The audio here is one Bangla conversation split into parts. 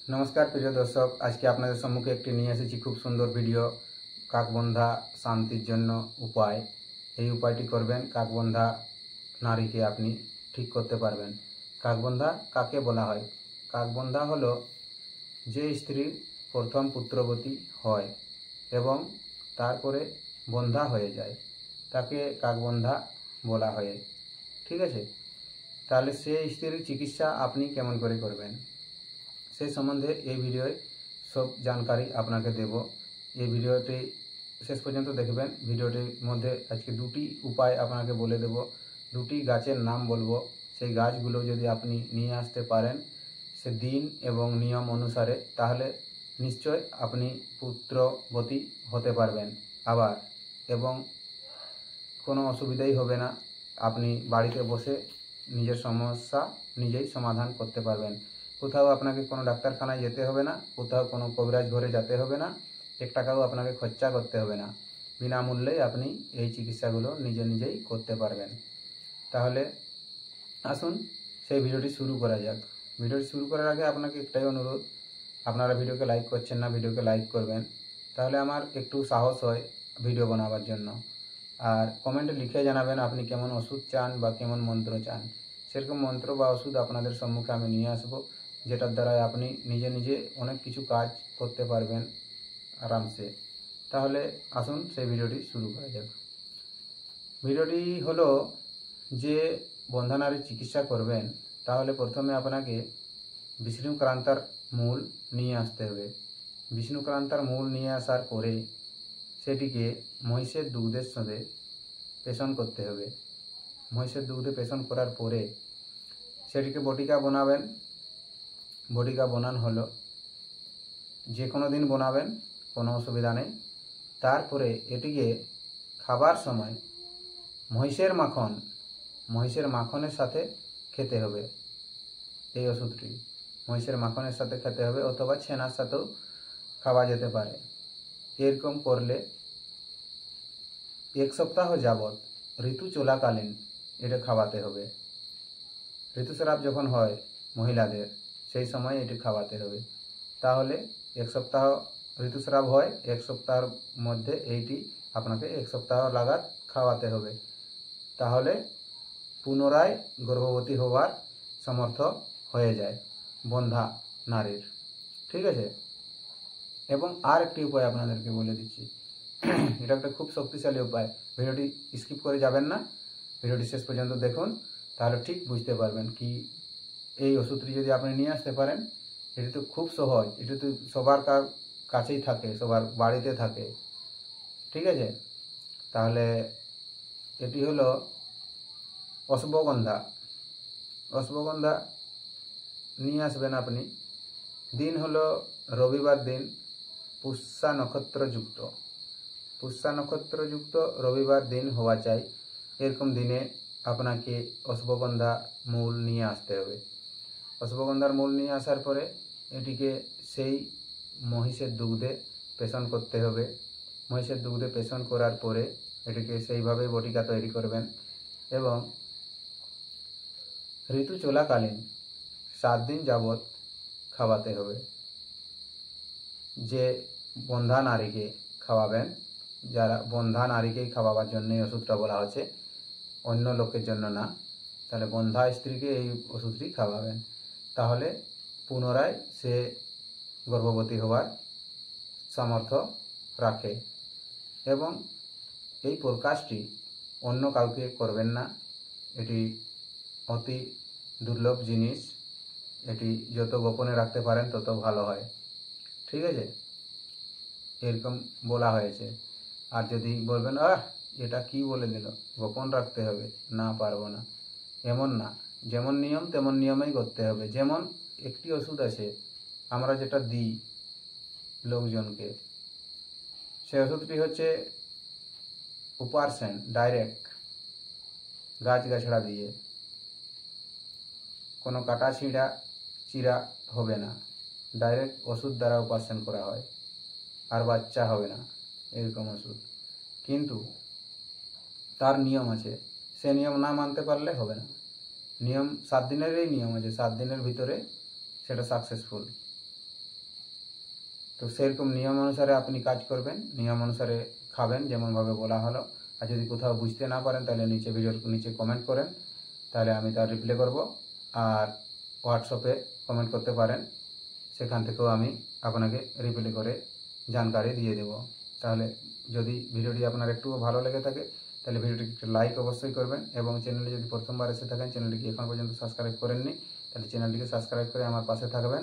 नमस्कार प्रिय दर्शक, आज के आपनादेर सम्मुखे एकटी निये एसेछि खूब सुंदर भिडियो काकबंधा शांतिर जन्य उपाय। এই উপায়টি করবেন কাকবন্ধা নারীকে আপনি ঠিক করতে পারবেন। কাকবন্ধা কাকে বলা হয়? কাকবন্ধা হলো যে স্ত্রী প্রথম পুত্রবতী হয় এবং তারপরে বন্ধা হয়ে যায় তাকে কাকবন্ধা বলা হয়। ঠিক আছে, তাহলে সেই স্ত্রীর চিকিৎসা আপনি কেমন করে করবেন সেই সম্বন্ধে এই ভিডিওয় সব जानकारी আপনাকে দেব। এই ভিডিওটি শেষ পর্যন্ত দেখবেন। ভিডিওটির মধ্যে আজকে দুটি উপায় আপনাকে বলে দেব, দুটি গাছের নাম বলবো। সেই গাছগুলো যদি আপনি নিয়ে আসতে পারেন সে দিন এবং নিয়ম অনুসারে, তাহলে নিশ্চয় আপনি পুত্রবতী হতে পারবেন আবার, এবং কোনো অসুবিধাই হবে না। আপনি বাড়িতে বসে নিজের সমস্যা নিজেই সমাধান করতে পারবেন। কোথাও আপনাকে কোনো ডাক্তারখানায় যেতে হবে না, কোথাও কোনো কবিরাজ ঘরে যেতে হবে না, 1 টাকাও আপনাকে খরচা করতে হবে না। বিনামূল্যে আপনি এই চিকিৎসাগুলো নিজেই করতে পারবেন। তাহলে আসুন সেই ভিডিওটি শুরু করা যাক। ভিডিওটি শুরু করার আগে আপনাকে একটাই অনুরোধ, আপনারা ভিডিওকে লাইক করছেন না, ভিডিওকে লাইক করবেন, তাহলে আমার একটু সাহস হয় ভিডিও বানাবার জন্য। আর কমেন্টে লিখে জানাবেন আপনি কেমন ওষুধ চান বা কেমন মন্ত্র চান। সেরকম মন্ত্র বা ওষুধ আপনাদের সম্মুখে আমি নিয়ে আসবো, যেটার দ্বারা আপনি নিজে অনেক কিছু কাজ করতে পারবেন আরামসে। তাহলে আসুন সেই ভিডিওটি শুরু করা যাক। ভিডিওটি হলো যে বন্ধা নারীর চিকিৎসা করবেন, তাহলে প্রথমে আপনাকে বিষ্ণুক্রান্তার মূল নিয়ে আসতে হবে। বিষ্ণুক্রান্তার মূল নিয়ে আসার পরে সেটিকে মহিষের দুধের সাথে পেষণ করতে হবে। মহিষের দুধে পেষণ করার পরে সেটিকে বটিকা বানাবেন। বটিকা বানান হলো যে কোনো দিন বানাবেন, কোনো অসুবিধা নেই। তারপরে এটিকে খাবার সময় মহিষের মাখনের সাথে খেতে হবে। এই ওষুধটি মহিষের মাখনের সাথে খেতে হবে, অথবা ছানার সাথেও খাওয়া যেতে পারে। এরকম করলে 1 সপ্তাহ যাবত ঋতু চলাকালীন এটা খাওয়াতে হবে। ঋতুস্রাব যখন হয় মহিলাদের, সেই সময় এটি খাওয়াতে হবে। তাহলে 1 সপ্তাহ ঋতুস্রাব হয়, 1 সপ্তাহের মধ্যে এইটি আপনাকে 1 সপ্তাহ লাগাত খাওয়াতে হবে। তাহলে পুনরায় গর্ভবতী হওয়ার সমর্থ হয়ে যায় বন্ধা নারীর। ঠিক আছে, এবং আর একটি উপায় আপনাদেরকে বলে দিচ্ছি। এটা একটা খুব শক্তিশালী উপায়। ভিডিওটি স্কিপ করে যাবেন না, ভিডিওটি শেষ পর্যন্ত দেখুন, তাহলে ঠিক বুঝতে পারবেন কি এই ওষুধটি যদি আপনি নিয়ে আসতে পারেন। এটি তো খুব সহজ, এটি তো সবার কাছেই থাকে, সবার বাড়িতে থাকে। ঠিক আছে, তাহলে এটি হলো অশ্বগন্ধা। অশ্বগন্ধা নিয়ে আসবেন আপনি। দিন হলো রবিবার দিন, পুষ্যা নক্ষত্রযুক্ত রবিবার দিন হওয়া চাই। এরকম দিনে আপনাকে অশ্বগন্ধা মূল নিয়ে আসতে হবে। অশ্বগন্ধার মূল নিয়ে আসার পরে এটিকে সেই মহিষের দুধে পেষণ করতে হবে। মহিষের দুধে পেষণ করার পরে এটিকে সেইভাবে বটিকা তৈরি করবেন, এবং ঋতু চলাকালীন 7 দিন যাবত খাওয়াতে হবে। যে বন্ধা নারীকে খাওয়াবেন, যারা বন্ধা নারীকেই খাওয়াবার জন্য এই ওষুধটা বলা হচ্ছে, অন্য লোকের জন্য না। তাহলে বন্ধা স্ত্রীকে এই ওষুধটি খাওয়াবেন, তাহলে পুনরায় সে গর্ভবতী হওয়ার সামর্থ্য রাখে। এবং এই প্রকাশটি অন্য কাউকে করবেন না, এটি অতি দুর্লভ জিনিস। এটি যত গোপনে রাখতে পারেন তত ভালো হয়। ঠিক আছে, এরকম বলা হয়েছে। আর যদি বলবেন এটা কি বলে দিল, গোপন রাখতে হবে, না পারবো না, এমন না। যেমন নিয়ম তেমন নিয়মেই করতে হবে। যেমন একটি ওষুধ আছে আমরা যেটা দিই লোকজনকে, সেই ওষুধটি হচ্ছে উপারসেন, ডাইরেক্ট গাছগাছড়া দিয়ে, কোনো কাটা চিরা হবে না, ডাইরেক্ট ওষুধ দ্বারা উপারসেন করা হয়, আর বাচ্চা হবে না এরকম ওষুধ। কিন্তু তার নিয়ম আছে, সে নিয়ম না মানতে পারলে হবে না। নিয়ম 7 দিনেরই নিয়ম আছে, 7 দিনের ভিতরে সেটা সাকসেসফুল। তো সেরকম নিয়ম অনুসারে আপনি কাজ করবেন, নিয়ম অনুসারে খাবেন যেমনভাবে বলা হলো। আর যদি কোথাও বুঝতে না পারেন তাহলে ভিডিওর নিচে কমেন্ট করেন, তাহলে আমি তার রিপ্লাই করব। আর হোয়াটসঅ্যাপে কমেন্ট করতে পারেন, সেখান থেকেও আমি আপনাকে রিপ্লাই করে জানকারি দিয়ে দেব। তাহলে যদি ভিডিওটি আপনার একটুও ভালো লেগে থাকে তাহলে ভিডিওটিকে একটু লাইক অবশ্যই করবেন, এবং চ্যানেলে যদি প্রথমবার এসে থাকেন, চ্যানেলটিকে এখন পর্যন্ত সাবস্ক্রাইব করেননি, তাহলে চ্যানেলটিকে সাবস্ক্রাইব করে আমার পাশে থাকবেন।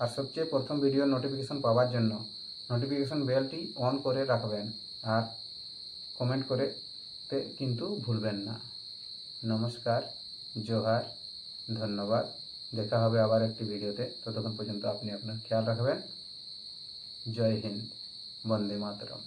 আর সবচেয়ে প্রথম ভিডিওর নোটিফিকেশন পাওয়ার জন্য নোটিফিকেশন বেলটি অন করে রাখবেন, আর কমেন্ট করে কিন্তু ভুলবেন না। নমস্কার, জোহার, ধন্যবাদ। দেখা হবে আবার একটি ভিডিওতে। ততক্ষণ পর্যন্ত আপনি আপনার খেয়াল রাখবেন। জয় হিন্দ, বন্দে মাতরম।